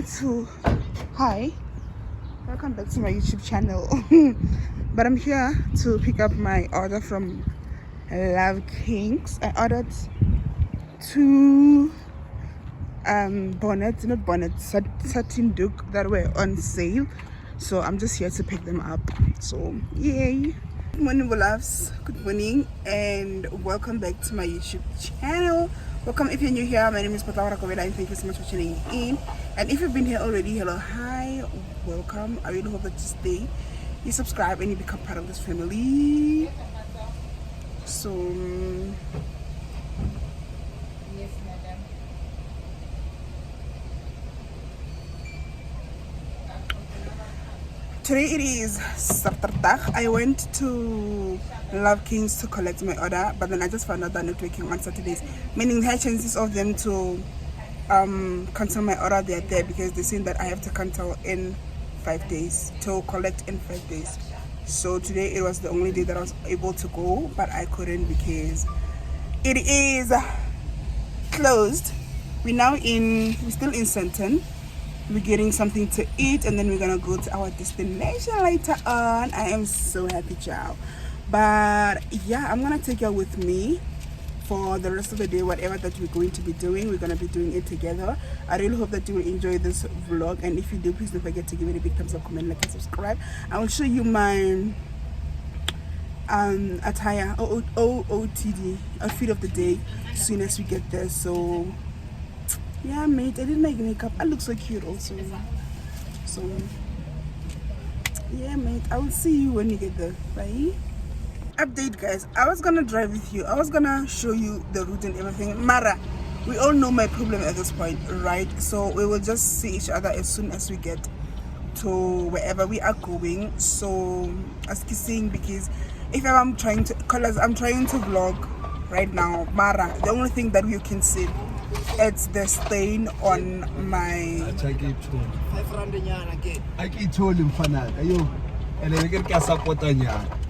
Hi, welcome back to my YouTube channel. But I'm here to pick up my order from Love Kings. I ordered two satin duke that were on sale, so I'm just here to pick them up. So yay. Good morning, loves. Good morning and welcome back to my YouTube channel. Welcome if you're new here. My name is Botanical and thank you so much for tuning in. And if you've been here already, hello, hi, welcome. I really hope that you stay, you subscribe, and you become part of this family. So yes, madam. Today it is Saturday. I went to Love Kings to collect my order, but then I just found out they're not working on Saturdays, meaning high chances of them to cancel my order. They're there because they're saying that I have to cancel in 5 days, to collect in 5 days. So today it was the only day that I was able to go, but I couldn't because it is closed. We're still in Senton. We're getting something to eat and then we're gonna go to our destination later on. I am so happy, child. But yeah, I'm gonna take you with me for the rest of the day. Whatever that we're going to be doing, we're gonna be doing it together. I really hope that you will enjoy this vlog, and if you do, please don't forget to give it a big thumbs up, comment, like, and subscribe. I will show you my attire, OOTD, outfit of the day, as soon as we get there. So yeah, mate, I did my makeup. I look so cute also. So yeah, mate, I will see you when you get there. Bye. Update, guys. I was gonna drive with you. I was gonna show you the route and everything. Mara, we all know my problem at this point, right? So we will just see each other as soon as we get to wherever we are going. So as kissing, because if I'm trying to vlog right now, Mara, the only thing that you can see, it's the stain on my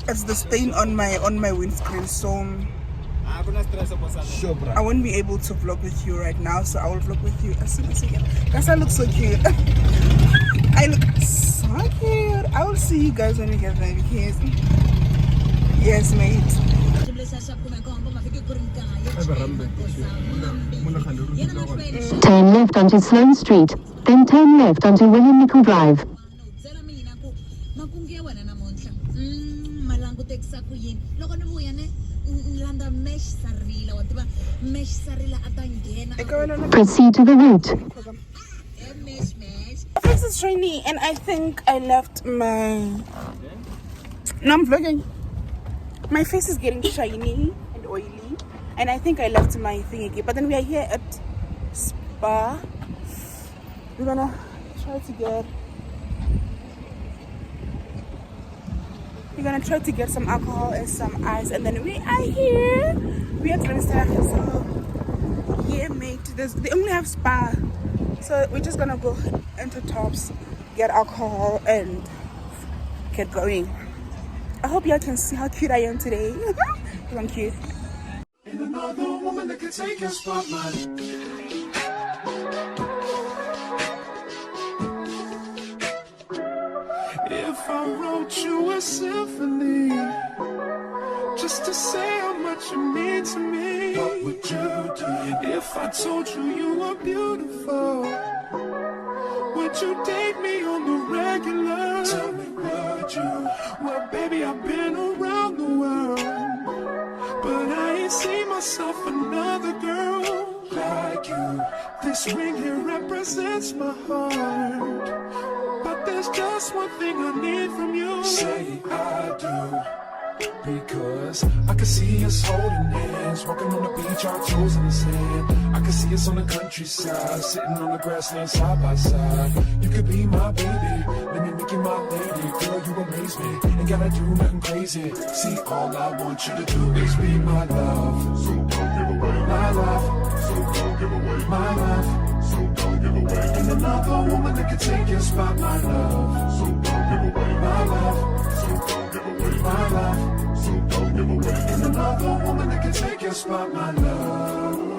it's the stain on my windscreen. So I won't be able to vlog with you right now, so I will vlog with you as soon as I get. Guys, I look so cute. I look so cute. I will see you guys when we get there because yes, mate. Turn left onto Sloane Street, then turn left onto William Nicol Drive. Proceed to the route. My face is shiny, and I think I left my... No, I'm vlogging. My face is getting shiny and oily, and I think I left my thing again. But then we are here at Spa. We're gonna try to get some alcohol and some ice, and then we are here. We are trying to start. So yeah, mate. They only have Spa, so we're just gonna go into Tops, get alcohol, and get going. I hope y'all can see how cute I am today. I'm cute. And another woman that can take your spotlight. If I wrote you a symphony, just to say how much you mean to me, what would you do? If I told you you were beautiful, would you date me on the regular? Tell me, would you? Well, baby, I've been around the world, but I ain't seen myself another girl like you. This ring here represents my heart, but there's just one thing I need from you. Say I do. Because I can see us holding hands, walking on the beach, our toes in the sand. I can see us on the countryside, sitting on the grassland side by side. You could be my baby, let me make you my lady. Girl, you amaze me, ain't gotta do nothing crazy. See, all I want you to do is be my love. So don't give away my love. So don't give away my love. So don't give away. And another woman that can take your spot, my love. So don't give away my love. So don't give away my love. So don't give away. And another woman that can take your spot, my love.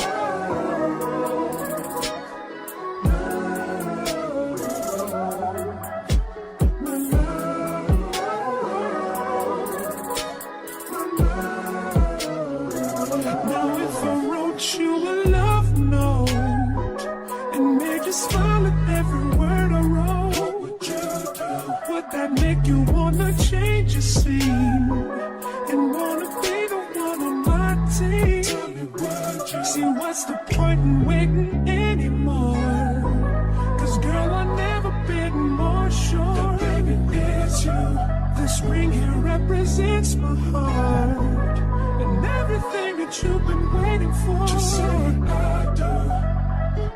you seem and wanna be the one on my team. Tell me, would you? See, what's the point in waiting anymore? Cause girl, I've never been more sure that baby it's you. This ring here represents my heart and everything that you've been waiting for. Just say I do.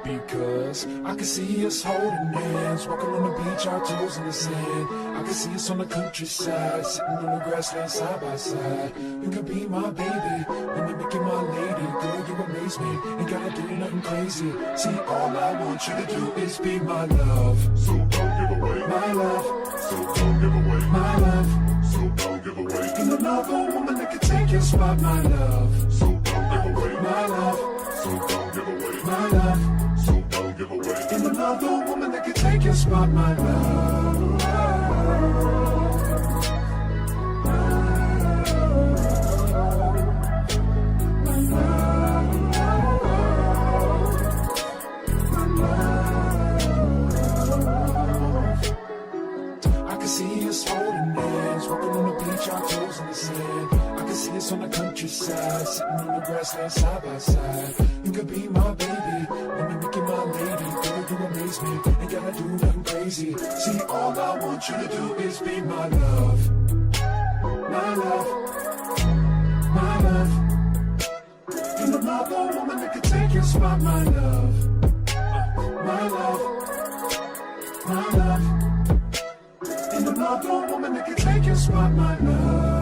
Because I can see us holding hands, walking on the beach, our toes in the sand. I can see us on the countryside, sitting on the grassland side by side. You could be my baby, let me make you my lady. Girl, you amaze me, ain't gotta do nothing crazy. See, all I want you to do is be my love. So don't give away my love. So don't give away my love. So don't give away. Ain't another woman that can take your spot, my love. So don't give away my love. So don't give away my love. So don't give away. Ain't another woman that can take your spot, my love. I can see us holding hands, walking on the beach, our toes in the sand. I can see us on the countryside, sitting on the grassland side by side. You could be my baby, let me make you my lady. Girl, you amaze me, ain't gotta do nothing crazy. See, all I want you to do is be my love. My love. My love. Ain't another woman that can take your spot, my love. My love. My love. Ain't another woman that can take your spot, my love.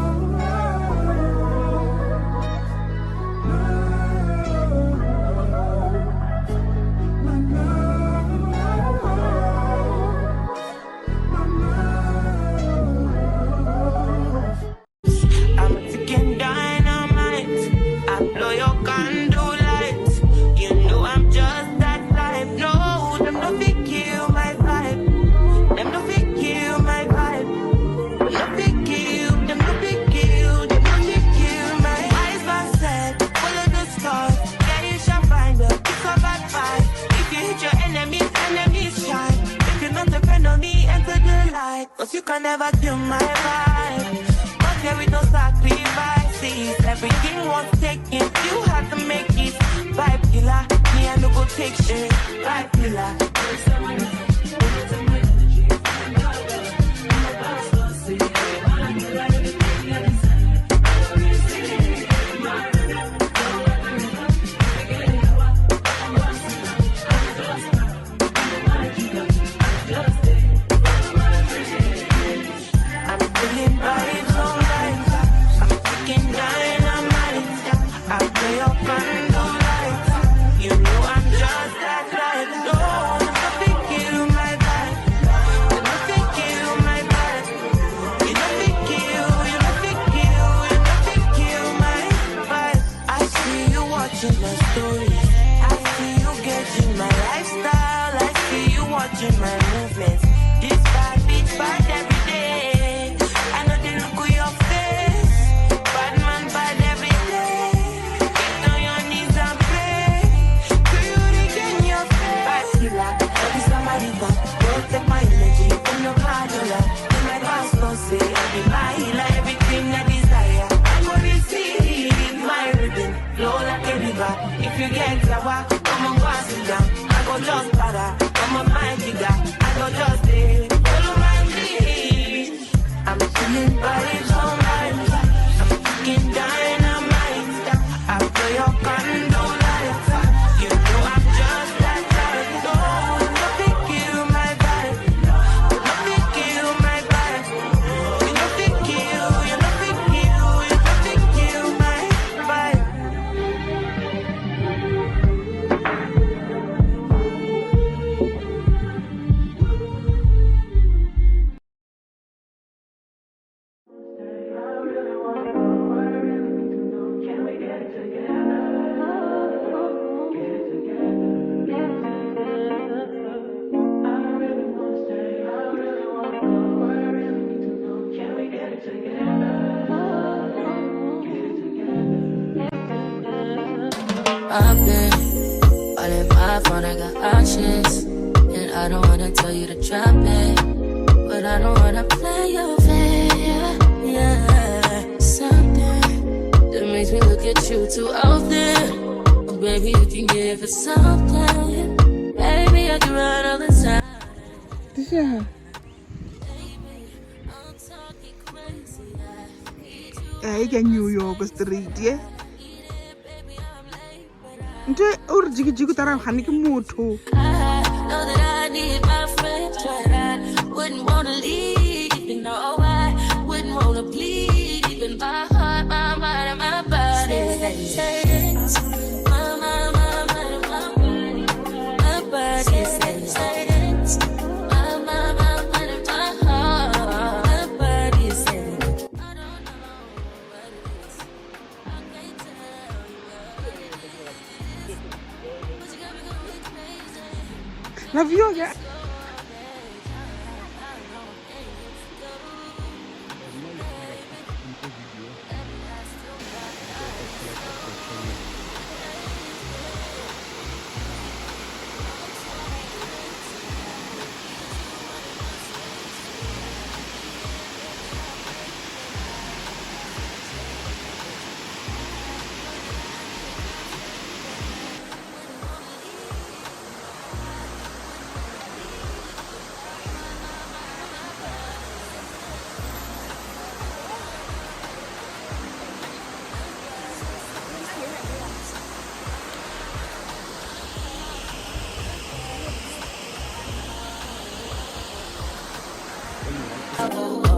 I'm ticking dynamite. I blow your candle lights. You know I'm just that type. No, them no fit kill my vibe. Them no fit kill my vibe. No fit kill. Them no fit kill. Them no fit kill my eyes are set. Full of the stars. Yeah, you shall find a piece of advice. If you hit your enemies, enemies shine. If you not depend on me, enter the light. Cause you can never kill my vibe. Here with no sacrifices. Everything was taken, you had to make it. Vibe killer, me I no go take shit. Vibe killer. I'm feeling vibes on vibes. I'm ticking dynamite. I play your candle lights. You know I'm just that type. No, nothing kill my vibe. Nothing kill my vibe. You nothing kill. You nothing kill. You nothing kill my vibe. I see you watching my stories. I see you getting my lifestyle. I see you watching my movements. This bad bitch bad every day. I know they look at your face. Bad man bad every day. Get on your knees and pray. Do you regain your faith? Bad killer, every somebody come. Don't take my energy from your cardula. In my pastor say, I be my healer, everything I desire. I go receive my rhythm, flow like a river. If you get sour, come on, go and sit down. I go just para, come on, my jigger. I go just stay, follow my lead. I'm feeling vibes on vibes. I'm ticking dynamite. I blow your candle lights. You know I'm just that type. No, nothing kill my vibe. Nothing kill my vibe. You nothing kill. You nothing kill. You nothing kill my vibe. I've been all in my phone, I got options. And I don't wanna tell you to drop it, but I don't wanna play your fair. Yeah, get you too often. Baby, you can give it something. Baby, I can run all the time. Yeah. I can New York Street, yeah. Nje or jigi tara khani ke motho. I know that I need my friends, but I wouldn't wanna leave. You know, I wouldn't wanna bleed. Even my heart, my mind, and my body. Says, my mind, and my body. My body says, my mind, and my heart. My body says, I don't know what it is. I can't tell you what it is. But you got me going crazy. Love you, yeah. Oh,